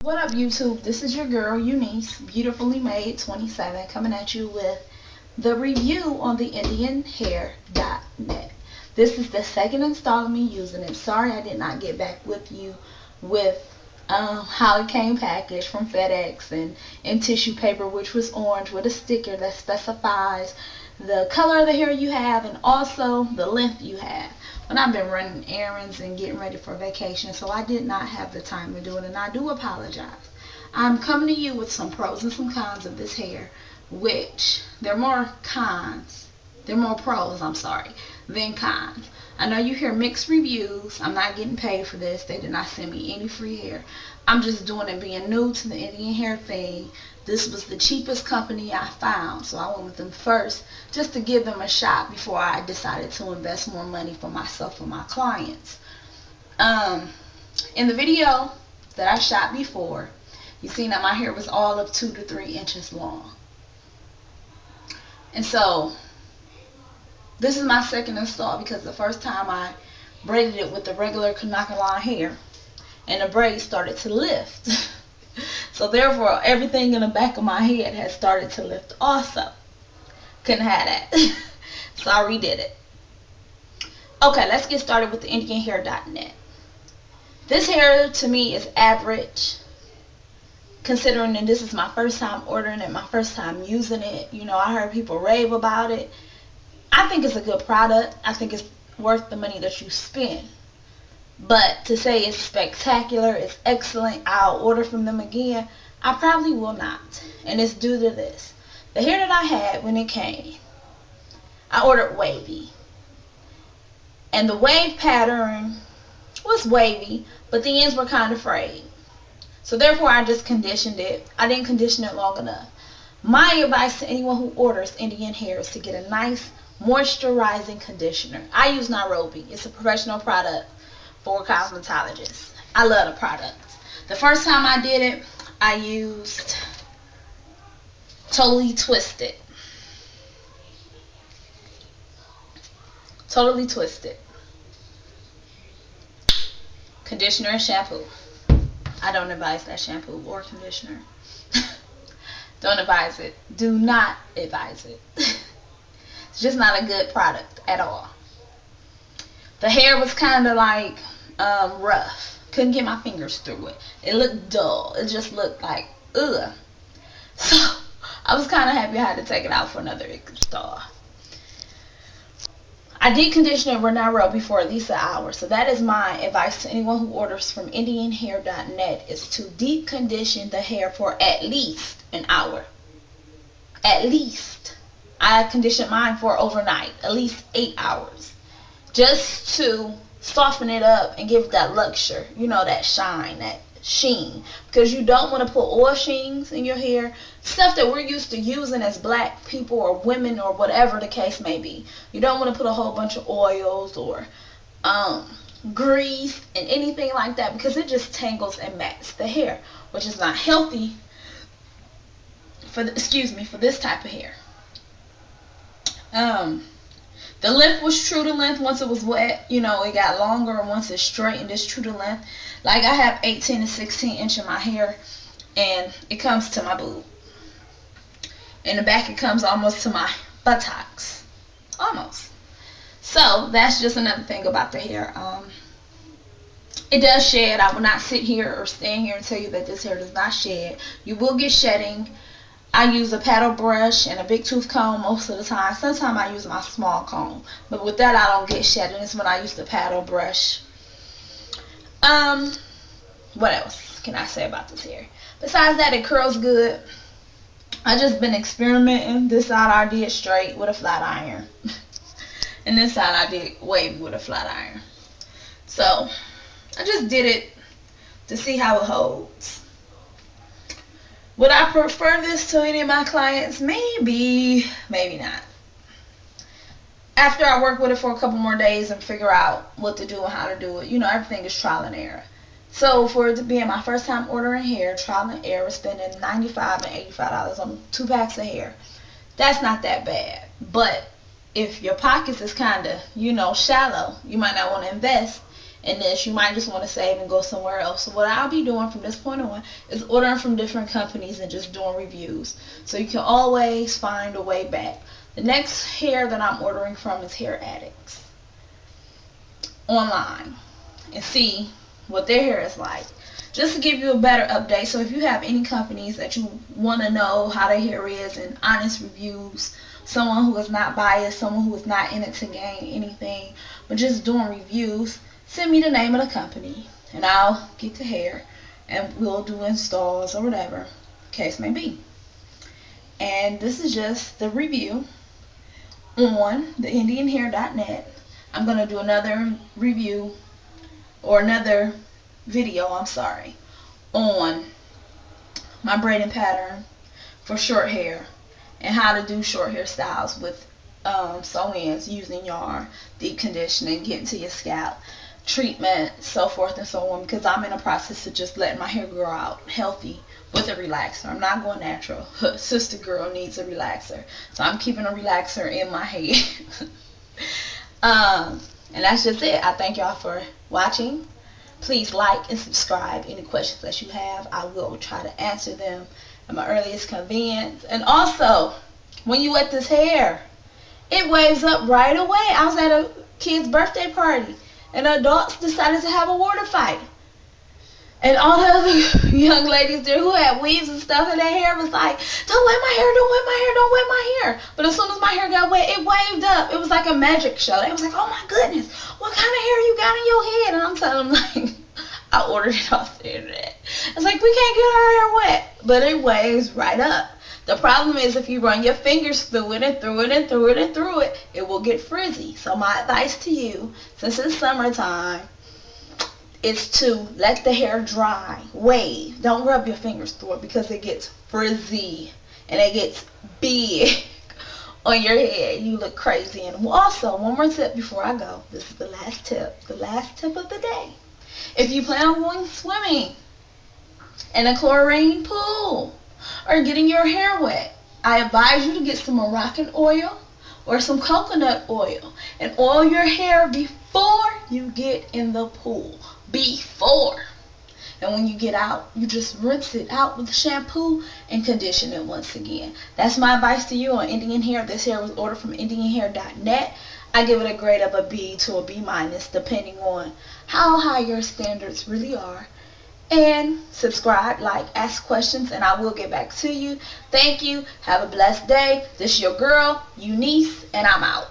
What up, YouTube? This is your girl Eunice, beautifully made 27, coming at you with the review on the IndianHair.net. This is the second install of me using it. Sorry I did not get back with you with how it came packaged from FedEx and in tissue paper, which was orange with a sticker that specifies the color of the hair you have and also the length you have. But I've been running errands and getting ready for vacation, so I did not have the time to do it, and I do apologize. I'm coming to you with some pros and some cons of this hair, which there are more cons, there are more pros, I'm sorry, than cons. I know you hear mixed reviews. I'm not getting paid for this. They did not send me any free hair. I'm just doing it being new to the Indian hair thing. This was the cheapest company I found, so I went with them first just to give them a shot before I decided to invest more money for myself and my clients. In the video that I shot before, you seen that my hair was all of 2 to 3 inches long. And so this is my second install because the first time I braided it with the regular Kanaka hair and the braid started to lift. So therefore everything in the back of my head had started to lift also. Couldn't have that. So I redid it. Okay, let's get started with the IndianHair.net. This hair to me is average, considering that this is my first time ordering it, my first time using it. You know, I heard people rave about it. I think it's a good product. I think it's worth the money that you spend. But to say it's spectacular, it's excellent, I'll order from them again, I probably will not. And it's due to this. The hair that I had when it came, I ordered wavy. And the wave pattern was wavy, but the ends were kind of frayed. So therefore I just conditioned it. I didn't condition it long enough. My advice to anyone who orders Indian hair is to get a nice moisturizing conditioner. I use Nairobi. It's a professional product for cosmetologists. I love the product. The first time I did it, I used Totally Twisted. Totally Twisted conditioner and shampoo. I don't advise that shampoo or conditioner. Don't advise it. Do not advise it. It's just not a good product at all. The hair was kind of like rough. Couldn't get my fingers through it. It looked dull. It just looked like ugh. So I was kind of happy I had to take it out for another install. I did condition it with Nairobi for at least an hour. So that is my advice to anyone who orders from IndianHair.net is to deep condition the hair for at least an hour. At least. I conditioned mine for overnight, at least 8 hours, just to soften it up and give it that luxury, you know, that shine, that sheen, because you don't want to put oil sheens in your hair, stuff that we're used to using as black people or women or whatever the case may be. You don't want to put a whole bunch of oils or grease and anything like that, because it just tangles and mats the hair, which is not healthy for this type of hair. The length was true to length. Once it was wet, you know, it got longer. Once it's straightened, it's true to length. Like I have 18 to 16 inch in my hair, and it comes to my boob. In the back, it comes almost to my buttocks, almost. So that's just another thing about the hair. It does shed. I will not sit here or stand here and tell you that this hair does not shed. You will get shedding. I use a paddle brush and a big tooth comb most of the time. Sometimes I use my small comb, but with that I don't get shedding. It's when I use the paddle brush. What else can I say about this hair? Besides that, it curls good. I just been experimenting. This side I did straight with a flat iron, and this side I did wavy with a flat iron. So I just did it to see how it holds. Would I prefer this to any of my clients? Maybe, maybe not. After I work with it for a couple more days and figure out what to do and how to do it, you know, everything is trial and error. So for it to be my first time ordering hair, trial and error, spending $95 and $85 on 2 packs of hair, that's not that bad. But if your pockets is kind of, you know, shallow, you might not want to invest in this, you might just want to save and go somewhere else. So what I'll be doing from this point on is ordering from different companies and just doing reviews. So you can always find a way back. The next hair that I'm ordering from is Hair Addicts online, and see what their hair is like, just to give you a better update. So if you have any companies that you want to know how their hair is and honest reviews, someone who is not biased, someone who is not in it to gain anything, but just doing reviews, send me the name of the company and I'll get the hair and we'll do installs or whatever the case may be. And this is just the review on the IndianHair.net. I'm going to do another review, or another video, on my braiding pattern for short hair and how to do short hair styles with sew-ins using yarn, deep conditioning, getting to your scalp, treatment, so forth and so on, because I'm in a process of just letting my hair grow out healthy with a relaxer. I'm not going natural. Sister girl needs a relaxer, so I'm keeping a relaxer in my head. And that's just it. I thank y'all for watching. Please like and subscribe. Any questions that you have, I will try to answer them at my earliest convenience. And also, when you wet this hair, it waves up right away. I was at a kid's birthday party and the adults decided to have a water fight. And all the other young ladies there who had weaves and stuff in their hair was like, don't wet my hair, don't wet my hair, don't wet my hair. But as soon as my hair got wet, it waved up. It was like a magic show. They was like, oh my goodness, what kind of hair you got in your head? And I'm telling them, like, I ordered it off the internet. It's like, we can't get our hair wet. But it waves right up. The problem is if you run your fingers through it and through it and through it and through it, it will get frizzy. So my advice to you, since it's summertime, is to let the hair dry, wave. Don't rub your fingers through it because it gets frizzy and it gets big on your head. You look crazy. And also, one more tip before I go. This is the last tip of the day. If you plan on going swimming in a chlorine pool or getting your hair wet, I advise you to get some Moroccan oil or some coconut oil and oil your hair before you get in the pool. Before. And when you get out, you just rinse it out with shampoo and condition it once again. That's my advice to you on Indian Hair. This hair was ordered from IndianHair.net. I give it a grade of a B to a B minus, depending on how high your standards really are. And subscribe, like, ask questions, and I will get back to you. Thank you. Have a blessed day. This is your girl, Eunice, and I'm out.